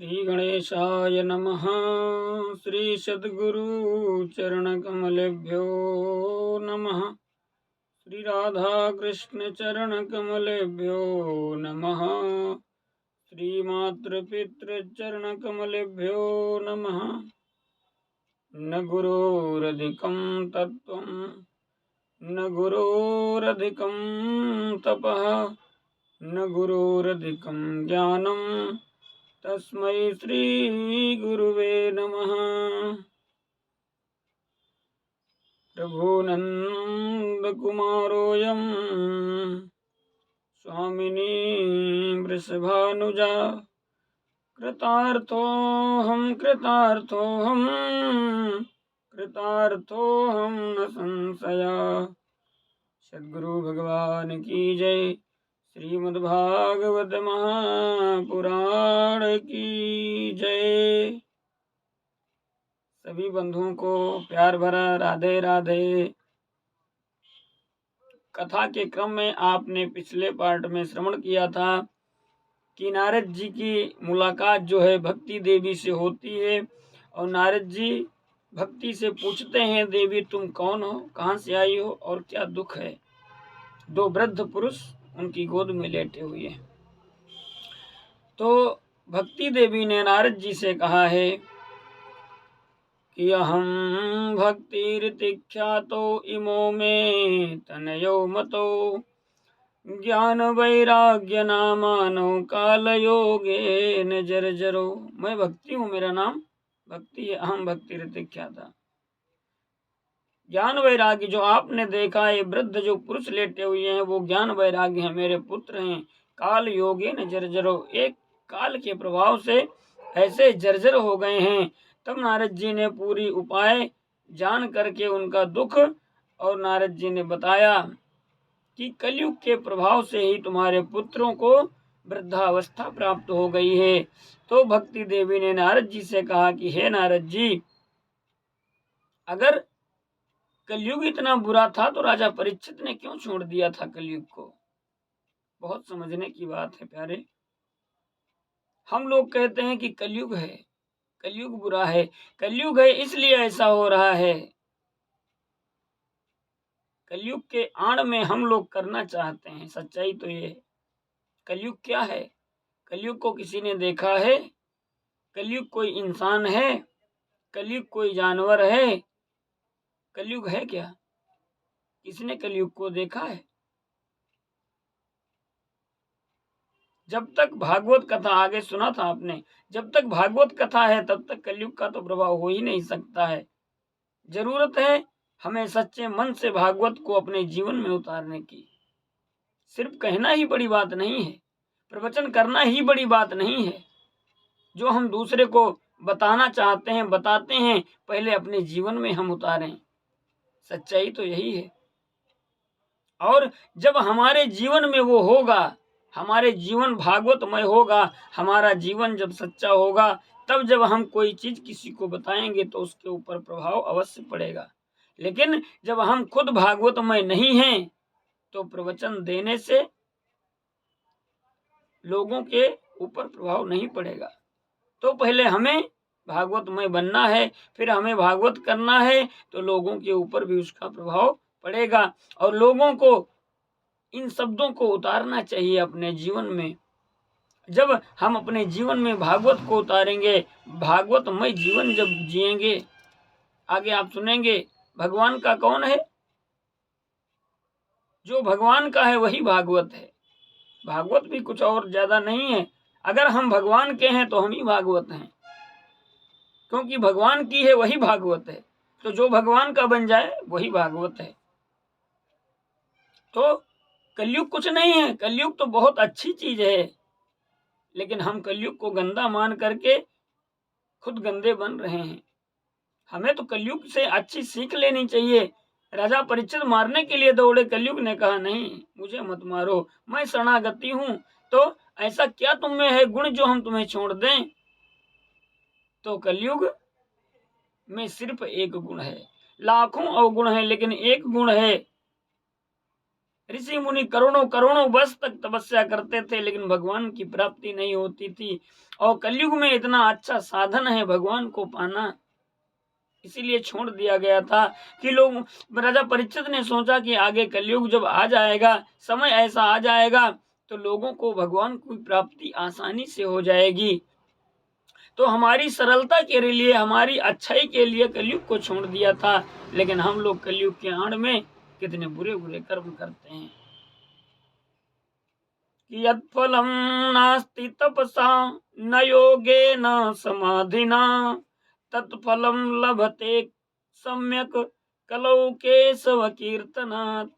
श्री गणेशाय नमः। श्री सद्गुरु चरण कमलेभ्यो नमः। श्री राधा कृष्ण चरण कमलेभ्यो नमः। श्री मातृपितृ चरण कमलेभ्यो नमः। न गुरोरधिकं तत्त्वं न गुरोरधिकं तपः न गुरोरधिकं ज्ञानं तस्मै श्री गुरुवे नमः। प्रभुनंद कुमारोऽयं स्वामिनी वृषभानुजा। कृतार्थोऽहं कृतार्थोऽहं न संशया। सद्गुरु भगवान की जय। श्रीमद्भागवत महापुराण की जय। सभी बंधुओं को प्यार भरा राधे राधे। कथा के क्रम में आपने पिछले पार्ट में श्रवण किया था कि नारद जी की मुलाकात जो है भक्ति देवी से होती है और नारद जी भक्ति से पूछते हैं, देवी तुम कौन हो, कहाँ से आई हो और क्या दुख है। दो वृद्ध पुरुष उनकी गोद में लेटे हुए हैं। तो भक्ति देवी ने नारद जी से कहा है कि अहम भक्तिरितिख्यातो इमो में तनयो मतो ज्ञान वैराग्य नामानो काल योगे न जर्जरो। मैं भक्ति हूँ, मेरा नाम भक्ति है। अहम भक्तिरितिख्याता। ज्ञान वैराग्य जो आपने देखा है, वृद्ध जो पुरुष लेटे हुए हैं वो ज्ञान वैराग्य है, मेरे पुत्र हैं। काल योगे न जर्जरो, एक काल के प्रभाव से ऐसे जर्जर हो गए हैं। तब नारद जी ने पूरी उपाय जान करके उनका दुख, और नारद जी ने बताया कि कलयुग के प्रभाव से ही तुम्हारे पुत्रों को वृद्धावस्था प्राप्त हो गई है। तो भक्ति देवी ने नारद जी से कहा कि हे नारद जी, अगर कलयुग इतना बुरा था तो राजा परीक्षित ने क्यों छोड़ दिया था कलयुग को। बहुत समझने की बात है प्यारे। हम लोग कहते हैं कि कलयुग है, कलयुग बुरा है, कलयुग है इसलिए ऐसा हो रहा है। कलयुग के आड़ में हम लोग करना चाहते हैं। सच्चाई तो ये है। कलयुग क्या है? कलयुग को किसी ने देखा है? कलयुग कोई इंसान है? कलयुग कोई जानवर है? कलयुग है क्या? किसने कलयुग को देखा है? जब तक भागवत कथा, आगे सुना था आपने, जब तक भागवत कथा है तब तक कलयुग का तो प्रभाव हो ही नहीं सकता है। जरूरत है हमें सच्चे मन से भागवत को अपने जीवन में उतारने की। सिर्फ कहना ही बड़ी बात नहीं है, प्रवचन करना ही बड़ी बात नहीं है। जो हम दूसरे को बताना चाहते हैं, बताते हैं, पहले अपने जीवन में हम उतारें। सच्चाई तो यही है। और जब हमारे जीवन में वो होगा, हमारे जीवन भागवतमय होगा, हमारा जीवन जब सच्चा होगा, तब जब हम कोई चीज किसी को बताएंगे तो उसके ऊपर प्रभाव अवश्य पड़ेगा। लेकिन जब हम खुद भागवतमय नहीं हैं तो प्रवचन देने से लोगों के ऊपर प्रभाव नहीं पड़ेगा। तो पहले हमें भागवतमय बनना है, फिर हमें भागवत करना है, तो लोगों के ऊपर भी उसका प्रभाव पड़ेगा। और लोगों को इन शब्दों को उतारना चाहिए अपने जीवन में। जब हम अपने जीवन में भागवत को उतारेंगे, भागवतमय जीवन जब जिएंगे, आगे आप सुनेंगे भगवान का कौन है? जो भगवान का है वही भागवत है। भागवत भी कुछ और ज्यादा नहीं है। अगर हम भगवान के हैं तो हम ही भागवत हैं, क्योंकि भगवान की है वही भागवत है। तो जो भगवान का बन जाए वही भागवत है। तो कलयुग कुछ नहीं है, कलयुग तो बहुत अच्छी चीज है, लेकिन हम कलयुग को गंदा मान करके खुद गंदे बन रहे हैं। हमें तो कलयुग से अच्छी सीख लेनी चाहिए। राजा परीक्षित मारने के लिए दौड़े, कलयुग ने कहा नहीं, मुझे मत मारो, मैं शरणागति हूं। तो ऐसा क्या तुम में है गुण जो हम तुम्हें छोड़ दें? तो कलयुग में सिर्फ एक गुण है, लाखों अवगुण है लेकिन एक गुण है, ऋषि मुनि करोड़ों करोड़ों वर्ष तक तपस्या करते थे, लेकिन भगवान की प्राप्ति नहीं होती थी। और कलयुग में इतना अच्छा साधन है भगवान को पाना, इसीलिए छोड़ दिया गया था कि लोग, राजा परीक्षित ने सोचा कि आगे कलयुग जब आ जाएगा, समय ऐसा आ जाएगा तो लोगों को भगवान की प्राप्ति आसानी से हो जाएगी। तो हमारी सरलता के लिए, हमारी अच्छाई के लिए कलयुग को छोड़ दिया था, लेकिन हम लोग कलयुग के आड़ में कितने बुरे बुरे कर्म करते हैं। यत् फलं नास्ति तपसा न योगेन समाधिना तत्फलं लभते सम्यक कलौ केशव कीर्तनात्।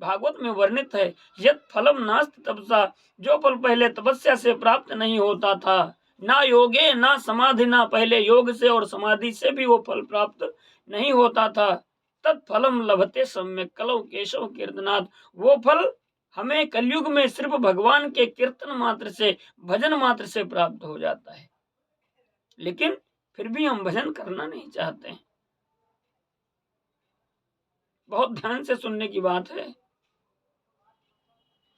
भागवत में वर्णित है, यत् फलम नास्ति तपसा, जो फल पहले तपस्या से प्राप्त नहीं होता था, ना योगे ना समाधि, ना पहले योग से और समाधि से भी वो फल प्राप्त नहीं होता था, तत्फलम लभते सम्यक कलौ केशव कीर्तनात्, वो फल हमें कलयुग में सिर्फ भगवान के कीर्तन मात्र से, भजन मात्र से प्राप्त हो जाता है। लेकिन फिर भी हम भजन करना नहीं चाहते हैं। बहुत ध्यान से सुनने की बात है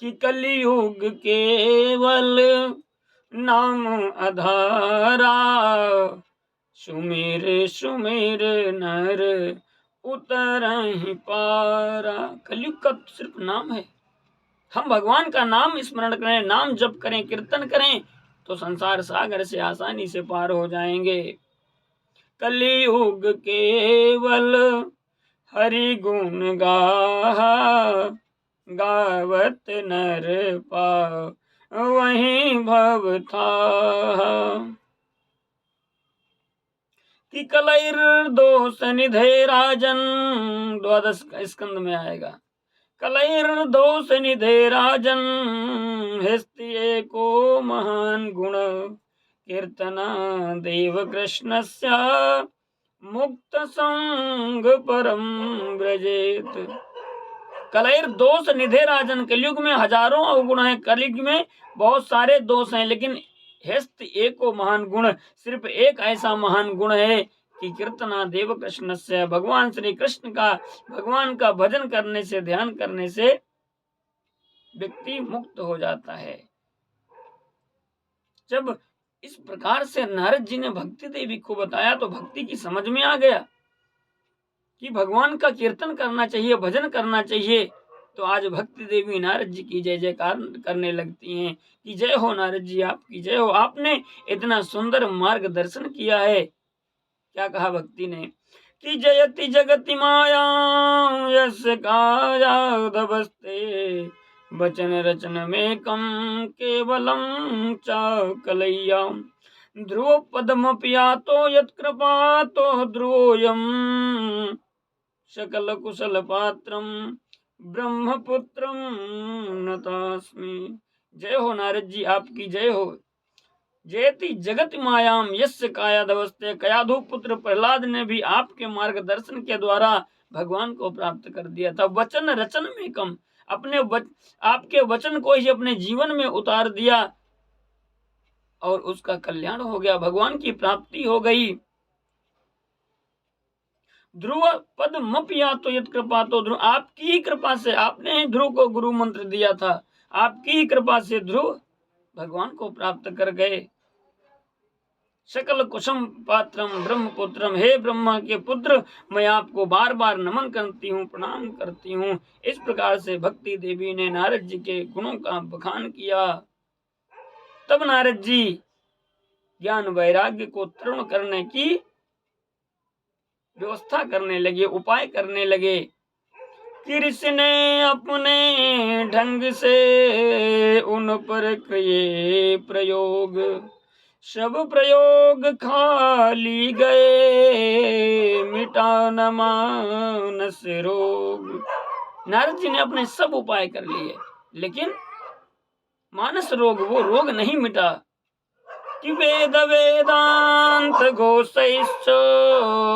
कि कलयुग केवल नाम आधारा, सुमिर सुमिर नर उतरहि पारा। कलयुग का सिर्फ नाम है। हम भगवान का नाम स्मरण करें, नाम जप करें, कीर्तन करें तो संसार सागर से आसानी से पार हो जाएंगे। कलयुग केवल हरि गुण गावत नर वहीं भव था। कि कलैर दोष निधे राजन, 12 स्कंद में आएगा। कलैर दोष निधे राजन हेस्ति को महान गुण कीर्तना देव कृष्णस्य मुक्त संग परम ब्रजेत। कलैर दोष निधे राजन, कलयुग में हजारों अवगुण हैं, कलयुग में बहुत सारे दोष हैं, लेकिन हेस्त एको महान गुण, सिर्फ एक ऐसा महान गुण है कि कीर्तना देव कृष्ण से, भगवान श्री कृष्ण का, भगवान का भजन करने से, ध्यान करने से व्यक्ति मुक्त हो जाता है। जब इस प्रकार से नारद जी ने भक्ति देवी को बताया तो भक्ति की समझ में आ गया कि भगवान का कीर्तन करना चाहिए, भजन करना चाहिए। तो आज भक्ति देवी नारद जी की जय जयकार करने लगती हैं कि जय हो नारद जी, आपकी जय हो, आपने इतना सुंदर मार्गदर्शन किया है। क्या कहा भक्ति ने कि जयति जगति माया यस्य कायादवस्ते वचन रचन में कम केवलम च कलय्याम ध्रुव पदमपियातो यत्कृपातो ध्रुवोऽयं सकल कुशल पात्रम ब्रह्मपुत्रम नतास्मि। जय हो नारद जी, आपकी जय हो। जयति जगत मायाम यस्य कायादवस्ते, कयाधु पुत्र प्रहलाद ने भी आपके मार्गदर्शन के द्वारा भगवान को प्राप्त कर दिया था। वचन रचन में कम, आपके वचन को ही अपने जीवन में उतार दिया और उसका कल्याण हो गया, भगवान की प्राप्ति हो गई। ध्रुव पद मपिया तो यत कृपा तो ध्रुव, आपकी ही कृपा से, आपने ही ध्रुव को गुरु मंत्र दिया था, आपकी ही कृपा से ध्रुव भगवान को प्राप्त कर गए। सकल कुसुम पात्रम ब्रह्मपुत्रम, हे ब्रह्मा के पुत्र, मैं आपको बार बार नमन करती हूँ, प्रणाम करती हूँ। इस प्रकार से भक्ति देवी ने नारद जी के गुणों का बखान किया। तब नारद जी ज्ञान वैराग्य को तृण करने की व्यवस्था करने लगे, उपाय करने लगे। कि ऋषि ने अपने ढंग से उन पर किए प्रयोग, सब प्रयोग खाली गए मिटा न मानस रोग। नारद जी ने अपने सब उपाय कर लिए, लेकिन मानस रोग, वो रोग नहीं मिटा। कि वेद वेदांत घोषैश्च